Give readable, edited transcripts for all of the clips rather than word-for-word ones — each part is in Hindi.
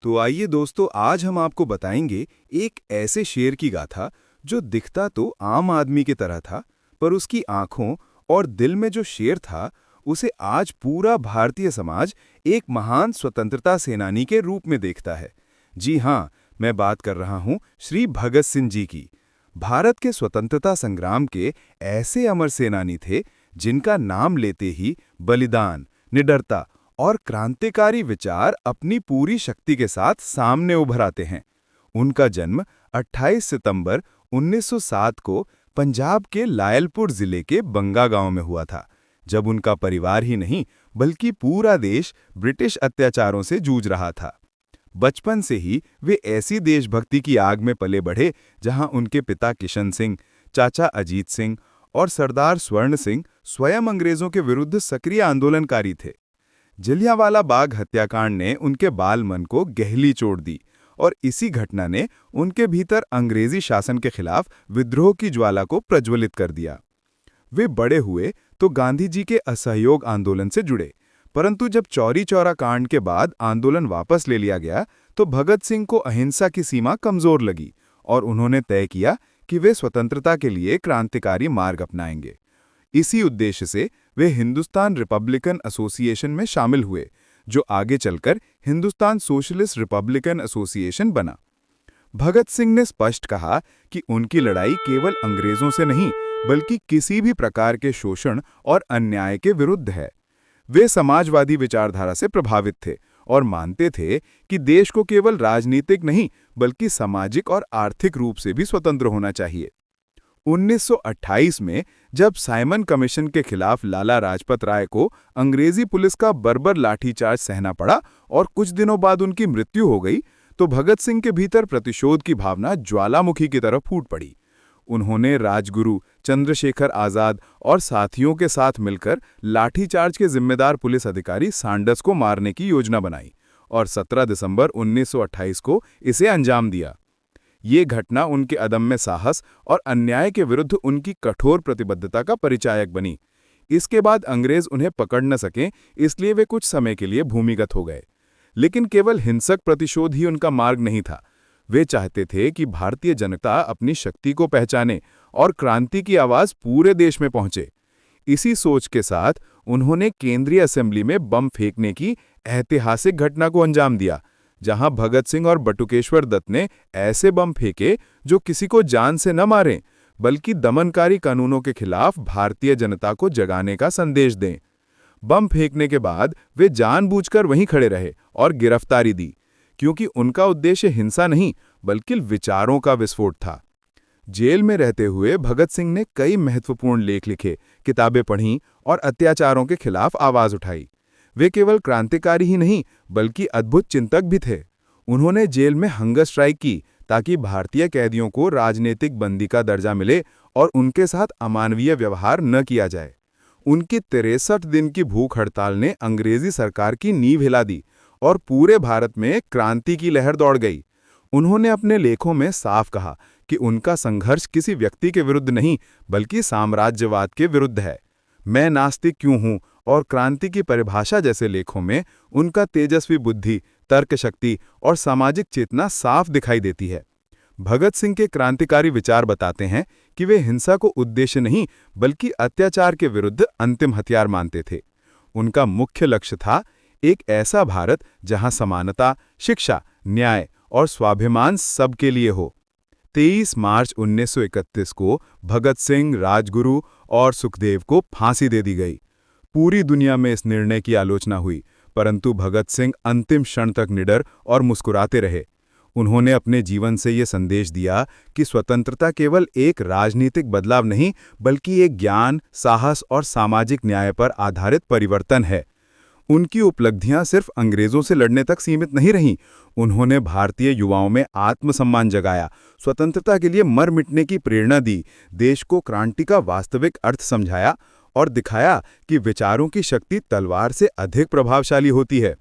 तो आइए दोस्तों, आज हम आपको बताएंगे एक ऐसे शेर की गाथा जो दिखता तो आम आदमी की तरह था, पर उसकी आंखों और दिल में जो शेर था, उसे आज पूरा भारतीय समाज एक महान स्वतंत्रता सेनानी के रूप में देखता है। जी हाँ, मैं बात कर रहा हूँ श्री भगत सिंह जी की। भारत के स्वतंत्रता संग्राम के ऐसे अमर सेनानी थे जिनका नाम लेते ही बलिदान, निडरता और क्रांतिकारी विचार अपनी पूरी शक्ति के साथ सामने उभर आते हैं। उनका जन्म 28 सितंबर 1907 को पंजाब के लायलपुर जिले के बंगा गांव में हुआ था, जब उनका परिवार ही नहीं बल्कि पूरा देश ब्रिटिश अत्याचारों से जूझ रहा था। बचपन से ही वे ऐसी देशभक्ति की आग में पले बढ़े जहां उनके पिता किशन सिंह, चाचा अजीत सिंह और सरदार स्वर्ण सिंह स्वयं अंग्रेजों के विरुद्ध सक्रिय आंदोलनकारी थे। जलियांवाला बाग हत्याकांड ने उनके बाल मन को गहली चोट दी और इसी घटना ने उनके भीतर अंग्रेजी शासन के खिलाफ विद्रोह की ज्वाला को प्रज्वलित कर दिया। वे बड़े हुए तो गांधी जी के असहयोग आंदोलन से जुड़े, परंतु जब चौरी चौरा कांड के बाद आंदोलन वापस ले लिया गया तो भगत सिंह को अहिंसा की सीमा कमजोर लगी और उन्होंने तय किया कि वे स्वतंत्रता के लिए क्रांतिकारी मार्ग अपनाएंगे। इसी उद्देश्य से वे हिंदुस्तान रिपब्लिकन एसोसिएशन में शामिल हुए, जो आगे चलकर हिंदुस्तान सोशलिस्ट रिपब्लिकन एसोसिएशन बना। भगत सिंह ने स्पष्ट कहा कि उनकी लड़ाई केवल अंग्रेजों से नहीं, बल्कि किसी भी प्रकार के शोषण और अन्याय के विरुद्ध है। वे समाजवादी विचारधारा से प्रभावित थे और मानते थे कि देश को केवल राजनीतिक नहीं, बल्कि सामाजिक और आर्थिक रूप से भी स्वतंत्र होना चाहिए। 1928 में जब साइमन कमीशन के खिलाफ लाला लाजपत राय को अंग्रेजी पुलिस का बर्बर लाठीचार्ज सहना पड़ा और कुछ दिनों बाद उनकी मृत्यु हो गई, तो भगत सिंह के भीतर प्रतिशोध की भावना ज्वालामुखी की तरफ फूट पड़ी। उन्होंने राजगुरु, चंद्रशेखर आजाद और साथियों के साथ मिलकर लाठीचार्ज के जिम्मेदार पुलिस अधिकारी सांडर्स को मारने की योजना बनाई और 17 दिसंबर 1928 को इसे अंजाम दिया। ये घटना उनके अदम्य साहस और अन्याय के विरुद्ध उनकी कठोर प्रतिबद्धता का परिचायक बनी। इसके बाद अंग्रेज उन्हें पकड़ न सकें, इसलिए वे कुछ समय के लिए भूमिगत हो गए। लेकिन केवल हिंसक प्रतिशोध ही उनका मार्ग नहीं था। वे चाहते थे कि भारतीय जनता अपनी शक्ति को पहचाने और क्रांति की आवाज पूरे देश में पहुंचे। इसी सोच के साथ उन्होंने केंद्रीय असेंबली में बम फेंकने की ऐतिहासिक घटना को अंजाम दिया, जहां भगत सिंह और बटुकेश्वर दत्त ने ऐसे बम फेंके जो किसी को जान से न मारें, बल्कि दमनकारी कानूनों के खिलाफ भारतीय जनता को जगाने का संदेश दें। बम फेंकने के बाद वे जानबूझकर वहीं खड़े रहे और गिरफ्तारी दी, क्योंकि उनका उद्देश्य हिंसा नहीं, बल्कि विचारों का विस्फोट था। जेल में रहते हुए भगत सिंह ने कई महत्वपूर्ण लेख लिखे, किताबें पढ़ीं और अत्याचारों के खिलाफ आवाज उठाई। वे केवल क्रांतिकारी ही नहीं, बल्कि अद्भुत चिंतक भी थे। उन्होंने जेल में हंगर स्ट्राइक की ताकि भारतीय कैदियों को राजनीतिक बंदी का दर्जा मिले और उनके साथ अमानवीय व्यवहार न किया जाए। उनकी 63 दिन की भूख हड़ताल ने अंग्रेजी सरकार की नींव हिला दी और पूरे भारत में क्रांति की लहर दौड़ गई। उन्होंने अपने लेखों में साफ कहा कि उनका संघर्ष किसी व्यक्ति के विरुद्ध नहीं, बल्कि साम्राज्यवाद के विरुद्ध है। मैं नास्तिक क्यों हूं और क्रांति की परिभाषा जैसे लेखों में उनका तेजस्वी बुद्धि, तर्क शक्ति और सामाजिक चेतना साफ दिखाई देती है। भगत सिंह के क्रांतिकारी विचार बताते हैं कि वे हिंसा को उद्देश्य नहीं, बल्कि अत्याचार के विरुद्ध अंतिम हथियार मानते थे। उनका मुख्य लक्ष्य था एक ऐसा भारत जहां समानता, शिक्षा, न्याय और स्वाभिमान सबके लिए हो। 23 मार्च 1931 को भगत सिंह, राजगुरु और सुखदेव को फांसी दे दी गई। पूरी दुनिया में इस निर्णय की आलोचना हुई, परंतु भगत सिंह अंतिम क्षण तक निडर और मुस्कुराते रहे। उन्होंने अपने जीवन से ये संदेश दिया कि स्वतंत्रता केवल एक राजनीतिक बदलाव नहीं, बल्कि एक ज्ञान, साहस और सामाजिक न्याय पर आधारित परिवर्तन है। उनकी उपलब्धियां सिर्फ अंग्रेजों से लड़ने तक सीमित नहीं रहीं। उन्होंने भारतीय युवाओं में आत्मसम्मान जगाया, स्वतंत्रता के लिए मर मिटने की प्रेरणा दी, देश को क्रांति का वास्तविक अर्थ समझाया और दिखाया कि विचारों की शक्ति तलवार से अधिक प्रभावशाली होती है।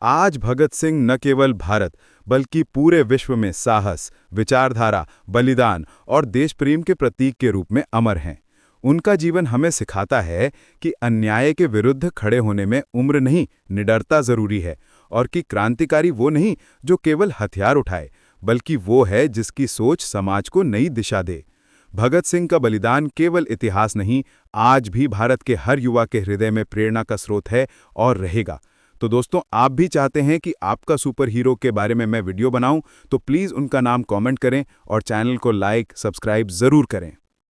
आज भगत सिंह न केवल भारत, बल्कि पूरे विश्व में साहस, विचारधारा, बलिदान और देश प्रेम के प्रतीक के रूप में अमर हैं। उनका जीवन हमें सिखाता है कि अन्याय के विरुद्ध खड़े होने में उम्र नहीं, निडरता जरूरी है और कि क्रांतिकारी वो नहीं जो केवल हथियार उठाए, बल्कि वो है जिसकी सोच समाज को नई दिशा दे। भगत सिंह का बलिदान केवल इतिहास नहीं, आज भी भारत के हर युवा के हृदय में प्रेरणा का स्रोत है और रहेगा। तो दोस्तों, आप भी चाहते हैं कि आपका सुपर हीरो के बारे में मैं वीडियो बनाऊं, तो प्लीज़ उनका नाम कमेंट करें और चैनल को लाइक, सब्सक्राइब ज़रूर करें।